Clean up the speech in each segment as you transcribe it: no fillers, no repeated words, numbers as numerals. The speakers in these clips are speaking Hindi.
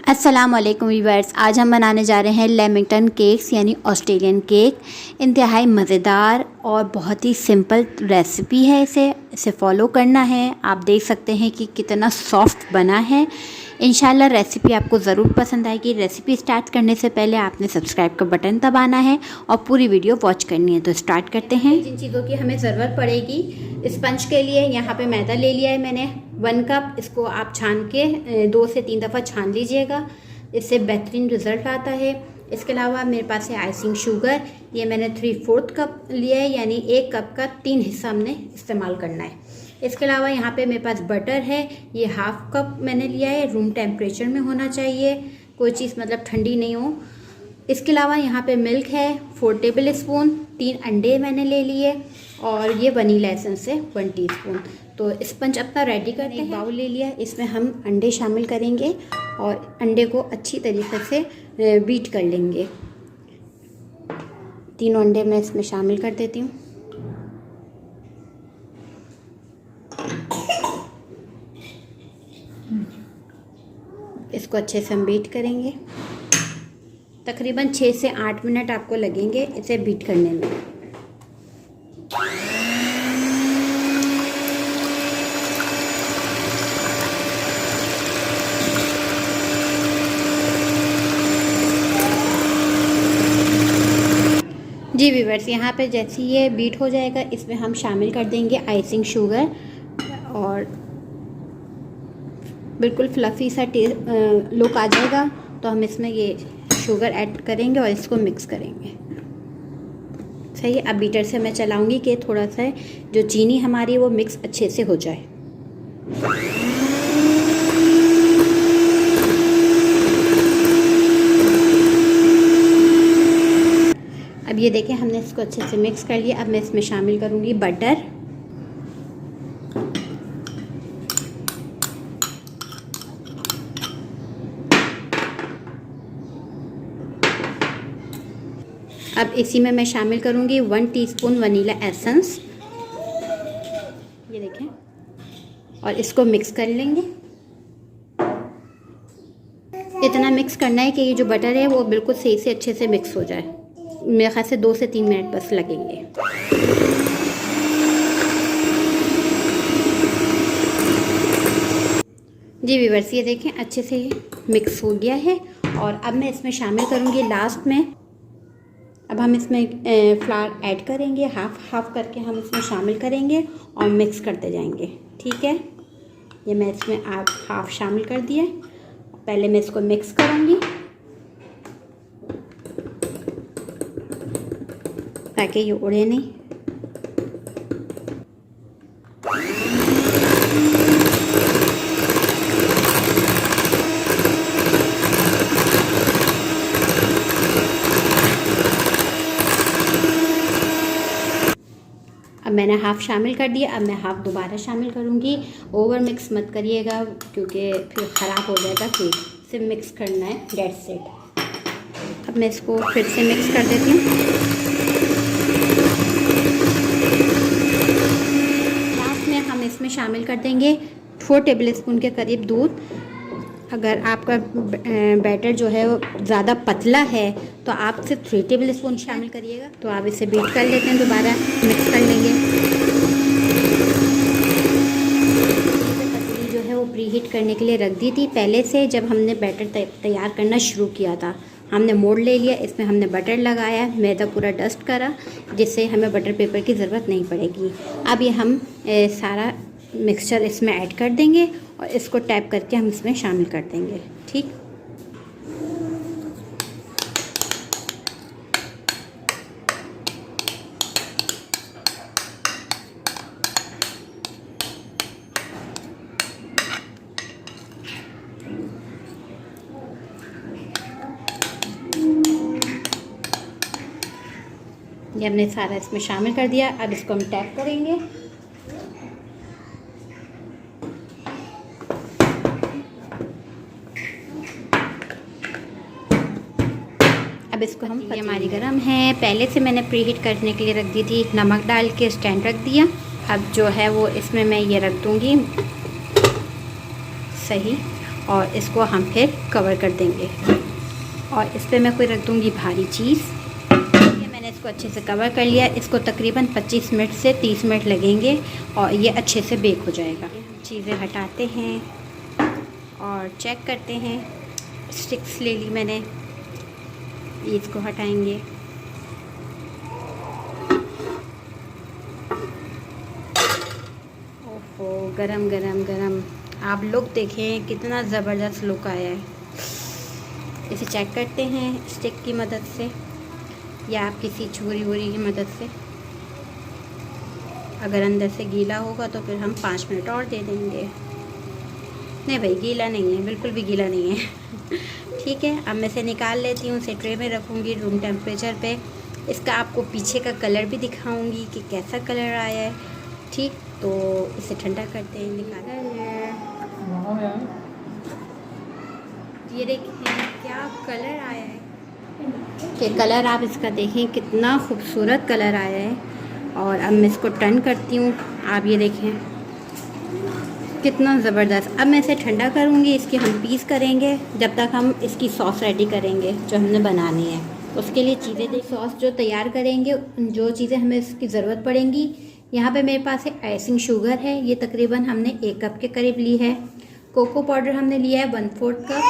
अस्सलाम वालेकुम व्यूअर्स। आज हम बनाने जा रहे हैं लेमिंगटन केक्स यानी ऑस्ट्रेलियन केक। इंतहाई मज़ेदार और बहुत ही सिंपल रेसिपी है। इसे फॉलो करना है। आप देख सकते हैं कि कितना सॉफ्ट बना है। इंशाल्लाह रेसिपी आपको ज़रूर पसंद आएगी। रेसिपी स्टार्ट करने से पहले आपने सब्सक्राइब का बटन दबाना है और पूरी वीडियो वॉच करनी है। तो स्टार्ट करते हैं। जिन चीज़ों की हमें ज़रूरत पड़ेगी, स्पंज के लिए यहाँ पे मैदा ले लिया है मैंने 1 कप। इसको आप छान के 2 से 3 दफ़ा छान लीजिएगा, इससे बेहतरीन रिज़ल्ट आता है। इसके अलावा मेरे पास है आइसिंग शुगर, ये मैंने 3/4 कप लिया है, यानी 1 कप का 3 हिस्सा हमने इस्तेमाल करना है। इसके अलावा यहाँ पे मेरे पास बटर है, ये 1/2 कप मैंने लिया है। रूम टेम्परेचर में होना चाहिए, कोई चीज़ मतलब ठंडी नहीं हो। इसके अलावा यहाँ पे मिल्क है 4 टेबल स्पून, 3 अंडे मैंने ले लिए और ये वनीला एसेंस है 1 टीस्पून। तो स्पंज अपना रेडी करते हैं। एक बाउल ले लिया, इसमें हम अंडे शामिल करेंगे और अंडे को अच्छी तरीके से बीट कर लेंगे। 3 अंडे मैं इसमें शामिल कर देती हूँ। इसको अच्छे से हम बीट करेंगे। तकरीबन 6 से 8 मिनट आपको लगेंगे इसे बीट करने में। जी व्यूअर्स, यहाँ पे जैसे ये बीट हो जाएगा, इसमें हम शामिल कर देंगे आइसिंग शुगर और बिल्कुल फ्लफ़ी सा लुक आ जाएगा। तो हम इसमें ये शुगर ऐड करेंगे और इसको मिक्स करेंगे। सही है। अब बीटर से मैं चलाऊंगी कि थोड़ा सा जो चीनी हमारी वो मिक्स अच्छे से हो जाए। अब ये देखें, हमने इसको अच्छे से मिक्स कर लिया। अब मैं इसमें शामिल करूंगी बटर। अब इसी में मैं शामिल करूंगी 1 टीस्पून वनीला एसेंस, ये देखें, और इसको मिक्स कर लेंगे। इतना मिक्स करना है कि ये जो बटर है वो बिल्कुल सही से अच्छे से मिक्स हो जाए। मेरे ख्याल से 2 से 3 मिनट बस लगेंगे। जी व्यूअर्स, ये देखें अच्छे से ये मिक्स हो गया है। और अब मैं इसमें शामिल करूंगी लास्ट में, अब हम इसमें फ्लावर ऐड करेंगे, हाफ करके हम इसमें शामिल करेंगे और मिक्स करते जाएंगे। ठीक है, ये मैं इसमें हाफ शामिल कर दिया। पहले मैं इसको मिक्स करूंगी ताकि ये उड़े नहीं। अब मैंने हाफ़ शामिल कर दिया, अब मैं हाफ़ दोबारा शामिल करूँगी। ओवर मिक्स मत करिएगा क्योंकि फिर ख़राब हो जाएगा केक। सिर्फ मिक्स करना है, डेट्स इट। अब मैं इसको फिर से मिक्स कर देती हूँ। लास्ट में हम इसमें शामिल कर देंगे 4 टेबल स्पून के करीब दूध। अगर आपका बैटर जो है वो ज़्यादा पतला है तो आप सिर्फ 3 टेबल स्पून शामिल करिएगा। तो आप इसे बीट कर लेते हैं, दोबारा मिक्स कर लेंगे। पतीली जो है वो प्री हीट करने के लिए रख दी थी पहले से। जब हमने बैटर तैयार करना शुरू किया था, हमने मोल्ड ले लिया, इसमें हमने बटर लगाया, मैदा पूरा डस्ट करा, जिससे हमें बटर पेपर की ज़रूरत नहीं पड़ेगी। अब ये हम सारा मिक्सचर इसमें ऐड कर देंगे और इसको टैप करके हम इसमें शामिल कर देंगे। ठीक, ये हमने सारा इसमें शामिल कर दिया। अब इसको हम टैप करेंगे। अब इसको हम, ये हमारी गरम है, पहले से मैंने प्री हीट करने के लिए रख दी थी। नमक डाल के स्टैंड रख दिया। अब जो है वो इसमें मैं ये रख दूँगी सही। और इसको हम फिर कवर कर देंगे। और इस पर मैं कोई रख दूँगी भारी चीज़। ये मैंने इसको अच्छे से कवर कर लिया। इसको तकरीबन 25 मिनट से 30 मिनट लगेंगे और ये अच्छे से बेक हो जाएगा। चीज़ें हटाते हैं और चेक करते हैं। स्टिक्स ले ली मैंने, इसको हटाएंगे। ओहो, गरम गरम गरम। आप लुक देखें कितना ज़बरदस्त लुक आया है। इसे चेक करते हैं स्टिक की मदद से या आप किसी छुरी वुरी की मदद से। अगर अंदर से गीला होगा तो फिर हम 5 मिनट और दे देंगे। नहीं भाई, गीला नहीं है, बिल्कुल भी गीला नहीं है। ठीक है, अब मैं इसे निकाल लेती हूँ। इसे ट्रे में रखूँगी रूम टेम्परेचर पे। इसका आपको पीछे का कलर भी दिखाऊँगी कि कैसा कलर आया है। ठीक, तो इसे ठंडा करते हैं, निकाल। ये देखिए क्या कलर आया है। कि कलर आप इसका देखें कितना खूबसूरत कलर आया है। और अब मैं इसको टर्न करती हूँ। आप ये देखें कितना ज़बरदस्त। अब मैं इसे ठंडा करूँगी। इसके हम पीस करेंगे जब तक हम इसकी सॉस रेडी करेंगे जो हमने बनानी है। उसके लिए चीज़ें देख, सॉस जो तैयार करेंगे, जो चीज़ें हमें इसकी ज़रूरत पड़ेंगी। यहाँ पे मेरे पास एक आइसिंग शुगर है, ये तकरीबन हमने 1 कप के करीब ली है। कोको पाउडर हमने लिया है 1/4 कप।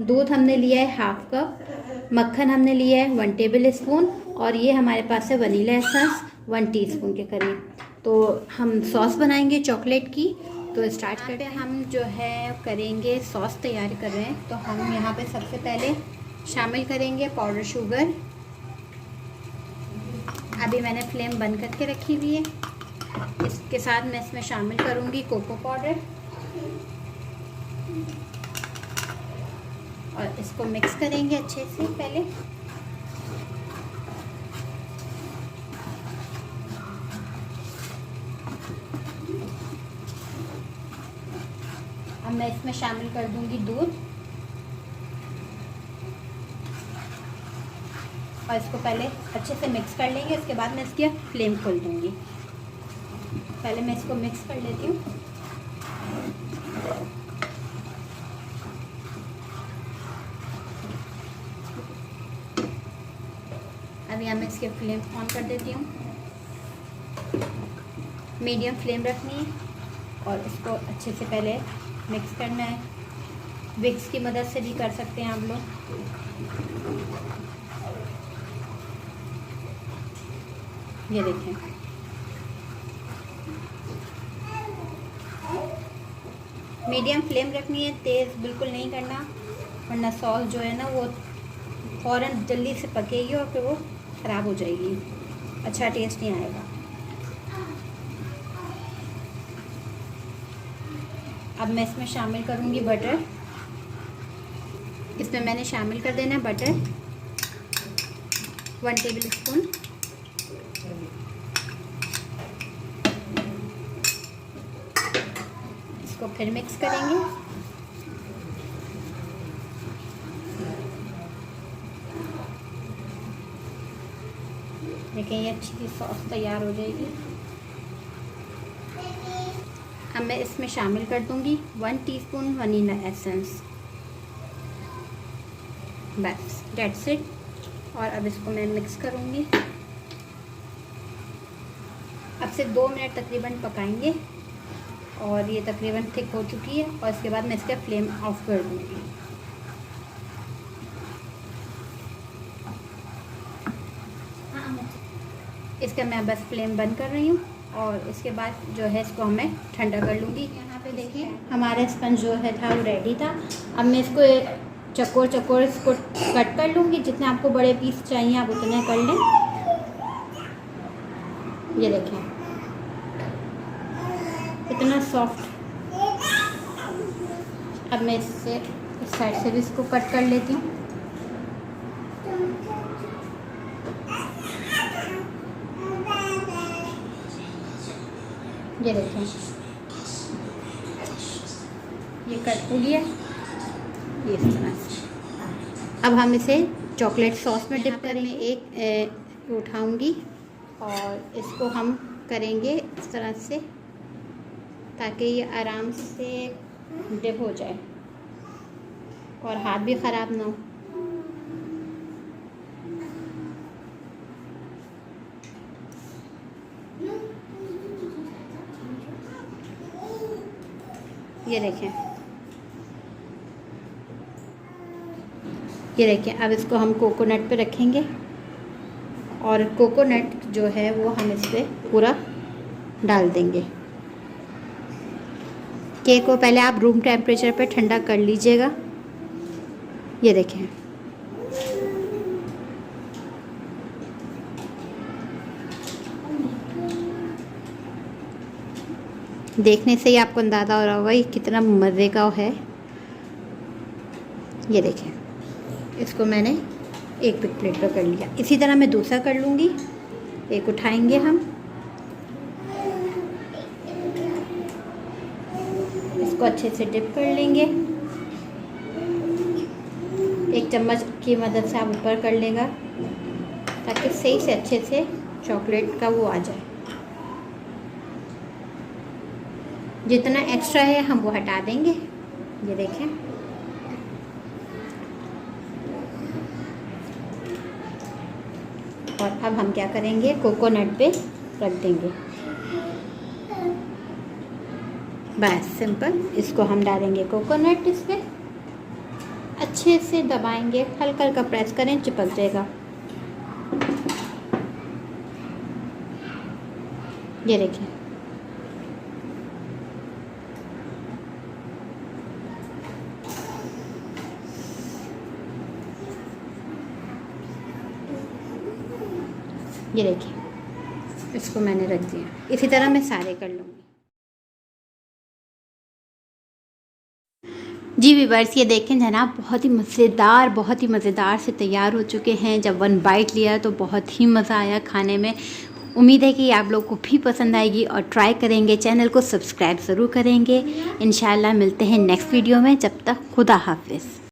दूध हमने लिया है 1/2 कप। मक्खन हमने लिया है 1 टेबल स्पून। और ये हमारे पास है वनीला एसेंस 1 टीस्पून के करीब। तो हम सॉस बनाएंगे चॉकलेट की। तो स्टार्ट करते हैं। हम जो है करेंगे सॉस तैयार कर रहे हैं। तो हम यहाँ पे सबसे पहले शामिल करेंगे पाउडर शुगर। अभी मैंने फ्लेम बंद करके रखी हुई है। इसके साथ मैं इसमें शामिल करूँगी कोको पाउडर और इसको मिक्स करेंगे अच्छे से पहले। अब मैं इसमें शामिल कर दूंगी दूध और इसको पहले अच्छे से मिक्स कर लेंगे। इसके बाद मैं इसकी फ्लेम खोल दूंगी। पहले मैं इसको मिक्स कर लेती हूँ। अभी मैं इसके फ्लेम ऑन कर देती हूँ। मीडियम फ्लेम रखनी है और इसको अच्छे से पहले मिक्स करना है। विक्स की मदद से भी कर सकते हैं आप लोग। ये देखें, मीडियम फ्लेम रखनी है, तेज़ बिल्कुल नहीं करना, वरना सॉस जो है ना वो फ़ौरन जल्दी से पकेगी और फिर वो ख़राब हो जाएगी, अच्छा टेस्ट नहीं आएगा। अब मैं इसमें शामिल करूँगी बटर। इसमें मैंने शामिल कर देना है बटर 1 टेबल स्पून। इसको फिर मिक्स करेंगे। देखिए ये अच्छी सी सॉस तैयार हो जाएगी। अब मैं इसमें शामिल कर दूंगी 1 टीस्पून वनीला एसेंस। बस डेट्स इट। और अब इसको मैं मिक्स करूंगी। अब से 2 मिनट तकरीबन पकाएंगे और ये तकरीबन थिक हो चुकी है। और इसके बाद मैं इसका फ्लेम ऑफ कर दूंगी। इसका मैं बस फ्लेम बंद कर रही हूँ और इसके बाद जो है इसको मैं ठंडा कर लूँगी। यहाँ पे देखिए हमारा स्पंज जो है था वो रेडी था। अब मैं इसको चकोर चकोर इसको कट कर लूँगी। जितने आपको बड़े पीस चाहिए आप उतने कर लें। ये देखें इतना सॉफ्ट। अब मैं इससे इस साइड से भी इसको कट कर लेती हूँ। ये देखें ये कट हो गया ये इस तरह से। अब हम इसे चॉकलेट सॉस में डिप करेंगे। एक उठाऊंगी और इसको हम करेंगे इस तरह से ताकि ये आराम से डिप हो जाए और हाथ भी ख़राब ना हो। ये देखें, ये देखिए। अब इसको हम कोकोनट पे रखेंगे और कोकोनट जो है वो हम इस पर पूरा डाल देंगे। केक को पहले आप रूम टेम्परेचर पे ठंडा कर लीजिएगा। ये देखें, देखने से ही आपको अंदाज़ा हो रहा होगा ये कितना मज़े का है। ये देखें, इसको मैंने एक बिग प्लेट पर कर लिया। इसी तरह मैं दूसरा कर लूँगी। एक उठाएंगे हम, इसको अच्छे से डिप कर लेंगे। एक चम्मच की मदद से आप ऊपर कर लेगा ताकि सही से अच्छे से चॉकलेट का वो आ जाए। जितना एक्स्ट्रा है हम वो हटा देंगे। ये देखें, और अब हम क्या करेंगे, कोकोनट पे रख देंगे। बस सिंपल। इसको हम डालेंगे कोकोनट इस पर, अच्छे से दबाएंगे, हल्का हल्का प्रेस करें, चिपक जाएगा। ये देखिए, ये देखिए, इसको मैंने रख दिया। इसी तरह मैं सारे कर लूँगी। जी व्यूअर्स, ये देखें जनाब, बहुत ही मज़ेदार से तैयार हो चुके हैं। जब वन बाइट लिया तो बहुत ही मज़ा आया खाने में। उम्मीद है कि आप लोग को भी पसंद आएगी और ट्राई करेंगे। चैनल को सब्सक्राइब ज़रूर करेंगे। इंशाल्लाह मिलते हैं नेक्स्ट वीडियो में। जब तक खुदा हाफिज़।